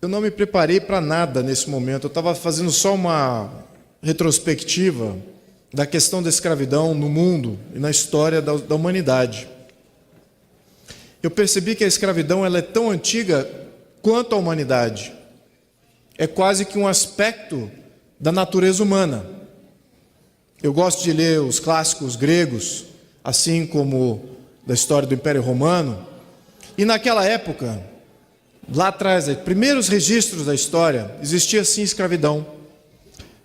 Eu não me preparei para nada nesse momento. Eu estava fazendo só uma retrospectiva da questão da escravidão no mundo e na história da humanidade. Eu percebi que a escravidão ela é tão antiga quanto a humanidade. É quase que um aspecto da natureza humana. Eu gosto de ler os clássicos gregos, assim como da história do Império Romano. E naquela época, lá atrás, primeiros registros da história, existia sim escravidão.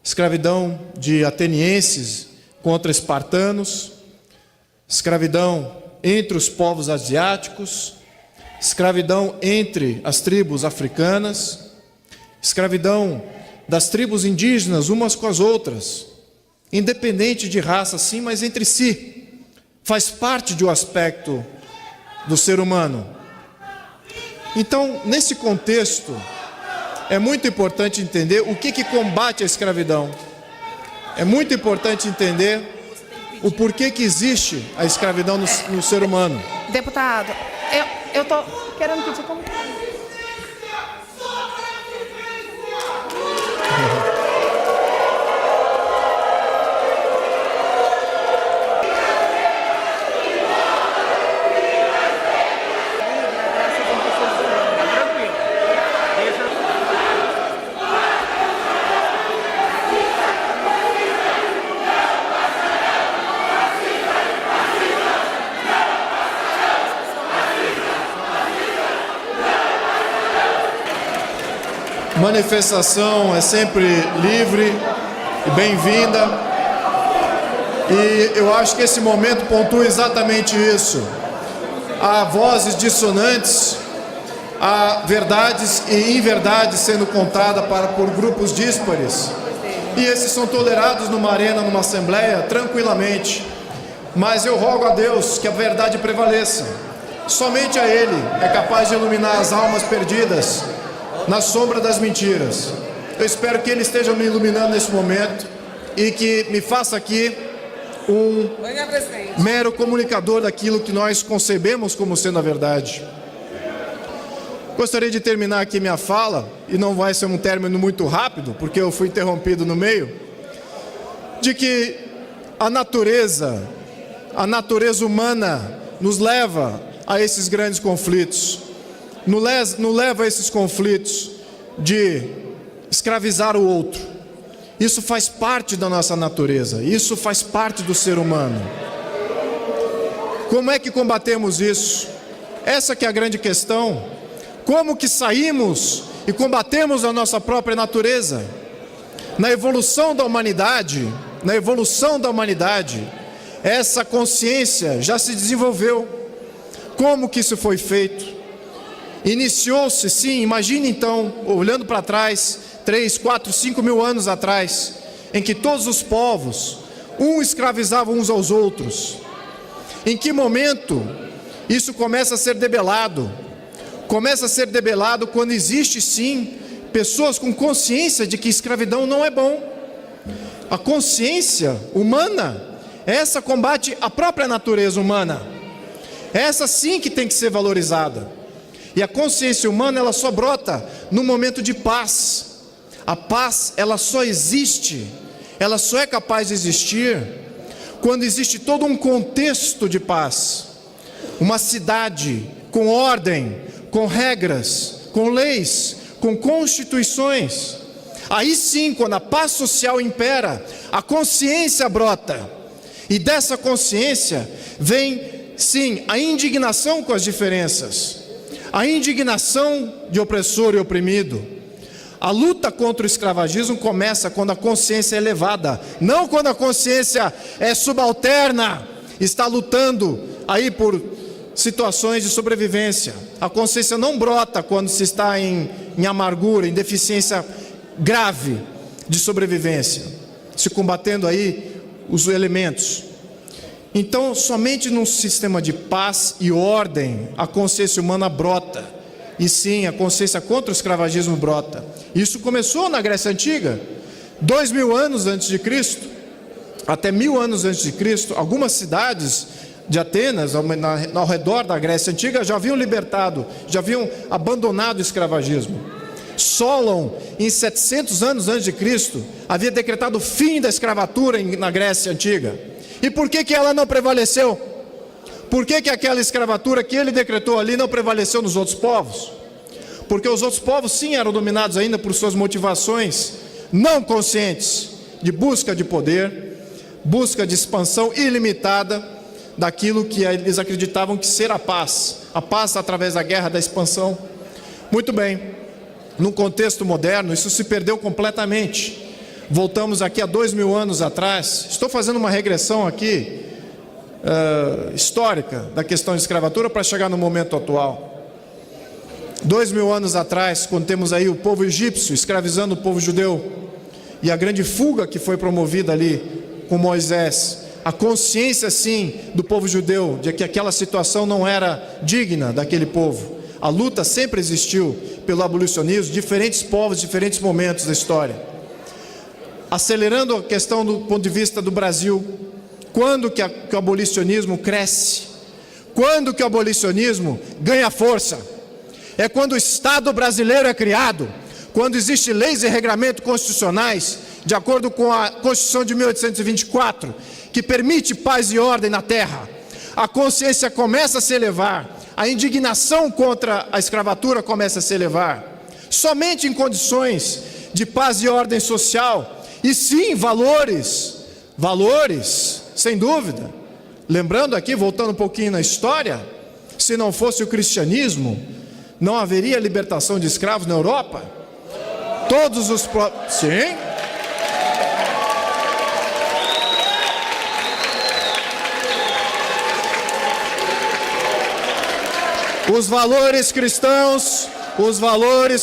Escravidão de atenienses contra espartanos, escravidão entre os povos asiáticos, escravidão entre as tribos africanas, escravidão das tribos indígenas umas com as outras, independente de raça sim, mas entre si. Faz parte de um aspecto do ser humano. Então, nesse contexto, é muito importante entender o que combate a escravidão. É muito importante entender o porquê que existe a escravidão no ser humano. Deputado, eu tô querendo pedir como... Manifestação é sempre livre e bem-vinda. E eu acho que esse momento pontua exatamente isso. Há vozes dissonantes, há verdades e inverdades sendo contadas por grupos díspares. E esses são tolerados numa arena, numa assembleia, tranquilamente. Mas eu rogo a Deus que a verdade prevaleça. Somente a Ele é capaz de iluminar as almas perdidas na sombra das mentiras. Eu espero que Ele esteja me iluminando nesse momento e que me faça aqui um mero comunicador daquilo que nós concebemos como sendo a verdade. Gostaria de terminar aqui minha fala, e não vai ser um término muito rápido, porque eu fui interrompido no meio, de que a natureza humana nos leva a esses grandes conflitos. Nos leva a esses conflitos de escravizar o outro. Isso faz parte da nossa natureza, isso faz parte do ser humano. Como é que combatemos isso? Essa que é a grande questão. Como que saímos e combatemos a nossa própria natureza? Na evolução da humanidade, essa consciência já se desenvolveu. Como que isso foi feito? Iniciou-se, sim, imagine então, olhando para trás, 3, 4, 5 mil anos atrás, em que todos os povos, escravizavam uns aos outros. Em que momento isso começa a ser debelado? Começa a ser debelado quando existe, sim, pessoas com consciência de que escravidão não é bom. A consciência humana, essa combate a própria natureza humana. Essa sim que tem que ser valorizada. E a consciência humana, ela só brota no momento de paz. A paz, ela só existe, ela só é capaz de existir quando existe todo um contexto de paz. Uma cidade com ordem, com regras, com leis, com constituições. Aí sim, quando a paz social impera, a consciência brota. E dessa consciência vem, sim, a indignação com as diferenças. A indignação de opressor e oprimido. A luta contra o escravagismo começa quando a consciência é elevada, não quando a consciência é subalterna, está lutando aí por situações de sobrevivência. A consciência não brota quando se está em amargura, em deficiência grave de sobrevivência, se combatendo aí os elementos. Então, somente num sistema de paz e ordem, a consciência humana brota. E sim, a consciência contra o escravagismo brota. Isso começou na Grécia Antiga, 2000 anos antes de Cristo, até 1000 anos antes de Cristo. Algumas cidades de Atenas, ao redor da Grécia Antiga, já haviam libertado, já haviam abandonado o escravagismo. Solon, em 700 anos antes de Cristo, havia decretado o fim da escravatura na Grécia Antiga. E por que ela não prevaleceu? Por que aquela escravatura que ele decretou ali não prevaleceu nos outros povos? Porque os outros povos sim eram dominados ainda por suas motivações não conscientes de busca de poder, busca de expansão ilimitada daquilo que eles acreditavam que ser a paz através da guerra, da expansão. Muito bem, num contexto moderno isso se perdeu completamente. Voltamos aqui a 2000 anos atrás. Estou fazendo uma regressão aqui histórica da questão de escravatura para chegar no momento atual. 2000 anos atrás, quando temos aí o povo egípcio escravizando o povo judeu, e a grande fuga que foi promovida ali com Moisés, a consciência sim do povo judeu de que aquela situação não era digna daquele povo. A luta sempre existiu pelo abolicionismo, diferentes povos, diferentes momentos da história. Acelerando a questão do ponto de vista do Brasil, quando que o abolicionismo cresce? Quando que o abolicionismo ganha força? É quando o Estado brasileiro é criado, quando existem leis e regramentos constitucionais, de acordo com a Constituição de 1824, que permite paz e ordem na terra. A consciência começa a se elevar, a indignação contra a escravatura começa a se elevar. Somente em condições de paz e ordem social, e sim valores, sem dúvida. Lembrando aqui, voltando um pouquinho na história, se não fosse o cristianismo, não haveria libertação de escravos na Europa? Todos os... Sim. Os valores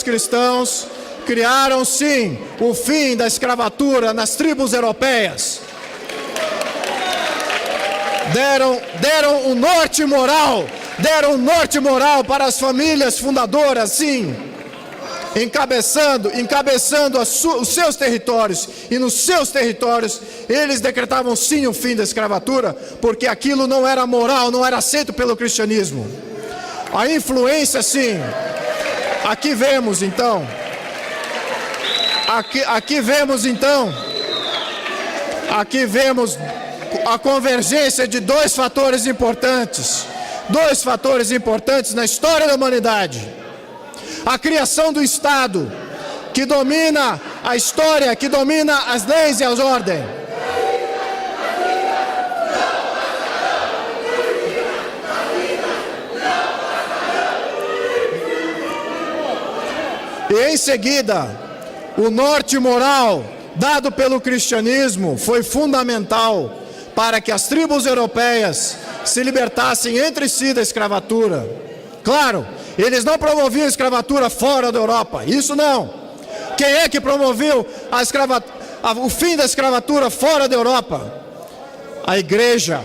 cristãos criaram sim o fim da escravatura nas tribos europeias. Deram um norte moral para as famílias fundadoras, sim, encabeçando os seus territórios, e nos seus territórios eles decretavam sim o fim da escravatura, porque aquilo não era moral, não era aceito pelo cristianismo. A influência sim, aqui vemos então a convergência de dois fatores importantes na história da humanidade. A criação do Estado, que domina a história, que domina as leis e as ordens. E em seguida, o norte moral dado pelo cristianismo foi fundamental para que as tribos europeias se libertassem entre si da escravatura. Claro, eles não promoviam a escravatura fora da Europa, isso não. Quem é que promoveu o fim da escravatura fora da Europa? A igreja.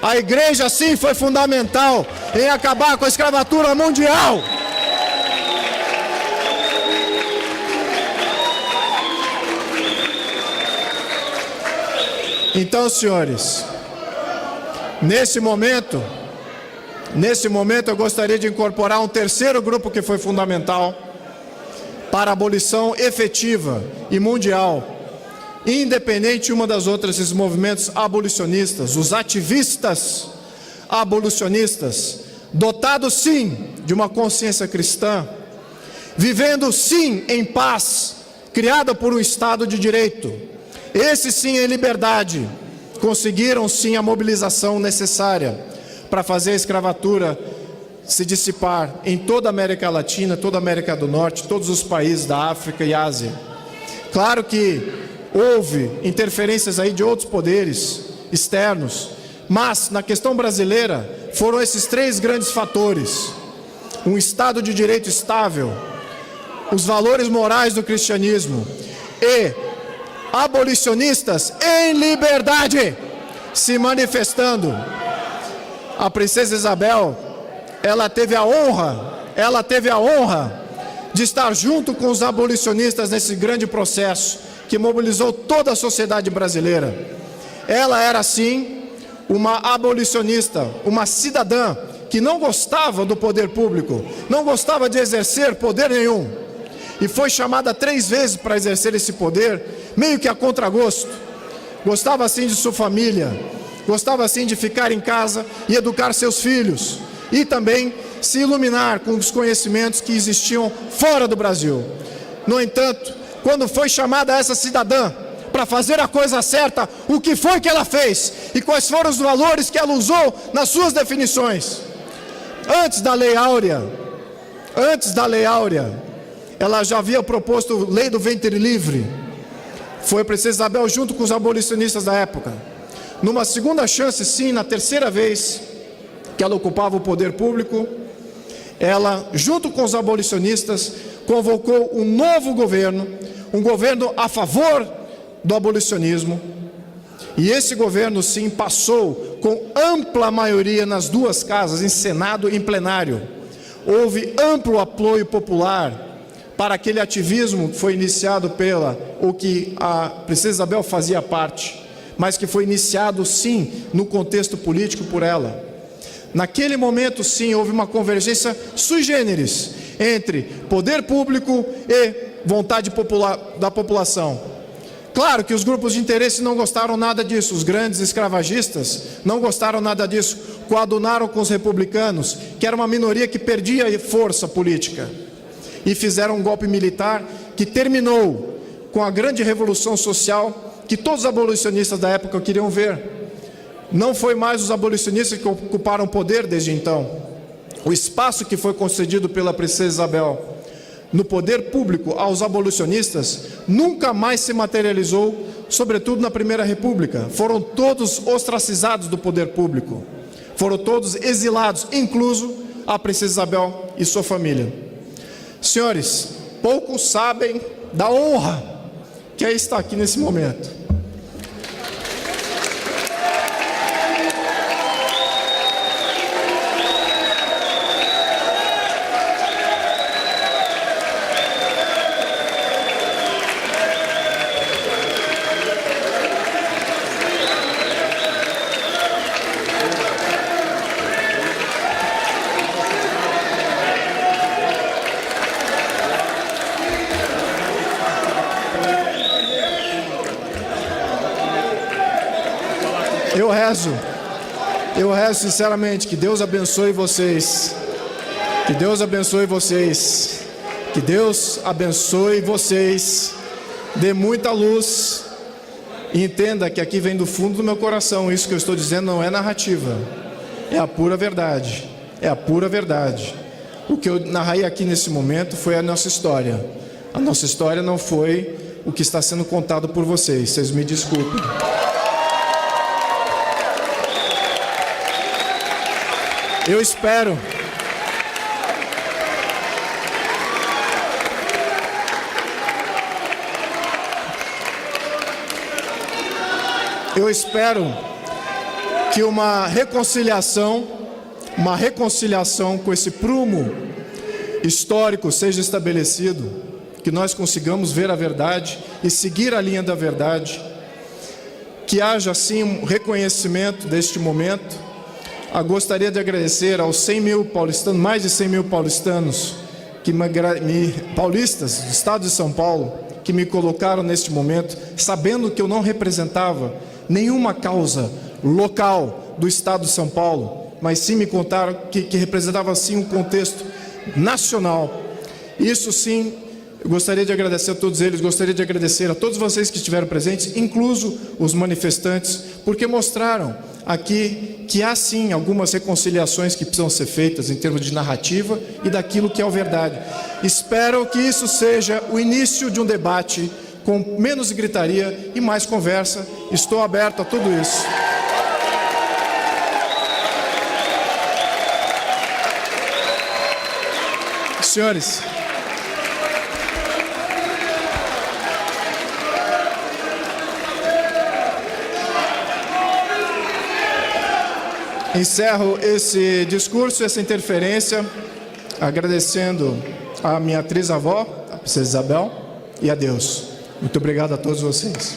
A igreja sim foi fundamental em acabar com a escravatura mundial. Então, senhores, nesse momento eu gostaria de incorporar um terceiro grupo que foi fundamental para a abolição efetiva e mundial, independente uma das outras, esses movimentos abolicionistas, os ativistas abolicionistas, dotados sim de uma consciência cristã, vivendo sim em paz, criada por um Estado de Direito. Esses sim em liberdade, conseguiram sim a mobilização necessária para fazer a escravatura se dissipar em toda a América Latina, toda a América do Norte, todos os países da África e Ásia. Claro que houve interferências aí de outros poderes externos, mas na questão brasileira foram esses três grandes fatores: um Estado de Direito estável, os valores morais do cristianismo e abolicionistas em liberdade se manifestando. A princesa Isabel, ela teve a honra de estar junto com os abolicionistas nesse grande processo que mobilizou toda a sociedade brasileira. Ela era sim uma abolicionista, uma cidadã que não gostava do poder público, não gostava de exercer poder nenhum. e foi chamada 3 vezes para exercer esse poder, meio que a contragosto. Gostava sim de sua família, gostava sim de ficar em casa e educar seus filhos, e também se iluminar com os conhecimentos que existiam fora do Brasil. No entanto, quando foi chamada essa cidadã para fazer a coisa certa, o que foi que ela fez? E quais foram os valores que ela usou nas suas definições? Antes da Lei Áurea, ela já havia proposto lei do ventre livre. Foi a princesa Isabel junto com os abolicionistas da época. Numa segunda chance, sim, na terceira vez que ela ocupava o poder público, ela, junto com os abolicionistas, convocou um novo governo, um governo a favor do abolicionismo. E esse governo, sim, passou com ampla maioria nas 2 casas, em Senado e em plenário. Houve amplo apoio popular para aquele ativismo que foi iniciado ou que a princesa Isabel fazia parte, mas que foi iniciado, sim, no contexto político por ela. Naquele momento, sim, houve uma convergência sui generis entre poder público e vontade da população. Claro que os grupos de interesse não gostaram nada disso, os grandes escravagistas não gostaram nada disso, coadunaram com os republicanos, que era uma minoria que perdia força política, e fizeram um golpe militar que terminou com a grande revolução social que todos os abolicionistas da época queriam ver. Não foi mais os abolicionistas que ocuparam o poder desde então. O espaço que foi concedido pela princesa Isabel no poder público aos abolicionistas nunca mais se materializou, sobretudo na Primeira República. Foram todos ostracizados do poder público, foram todos exilados, incluso a princesa Isabel e sua família. Senhores, poucos sabem da honra que é estar aqui nesse momento. Eu rezo sinceramente que Deus abençoe vocês, que Deus abençoe vocês, que Deus abençoe vocês, dê muita luz, e entenda que aqui vem do fundo do meu coração. Isso que eu estou dizendo não é narrativa, é a pura verdade, é a pura verdade. O que eu narrei aqui nesse momento foi a nossa história. A nossa história não foi o que está sendo contado por vocês, vocês me desculpem. Eu espero que uma reconciliação com esse prumo histórico seja estabelecido, que nós consigamos ver a verdade e seguir a linha da verdade, que haja assim um reconhecimento deste momento. Eu gostaria de agradecer aos 100 mil paulistanos, mais de 100 mil paulistanos, paulistas do estado de São Paulo, que me colocaram neste momento, sabendo que eu não representava nenhuma causa local do estado de São Paulo, mas sim me contaram que representava sim um contexto nacional. Isso sim, eu gostaria de agradecer a todos eles, gostaria de agradecer a todos vocês que estiveram presentes, incluso os manifestantes, porque mostraram aqui que há sim algumas reconciliações que precisam ser feitas em termos de narrativa e daquilo que é a verdade. Espero que isso seja o início de um debate com menos gritaria e mais conversa. Estou aberto a tudo isso. Senhores, encerro esse discurso, essa interferência, agradecendo a minha atriz-avó, a princesa Isabel, e a Deus. Muito obrigado a todos vocês.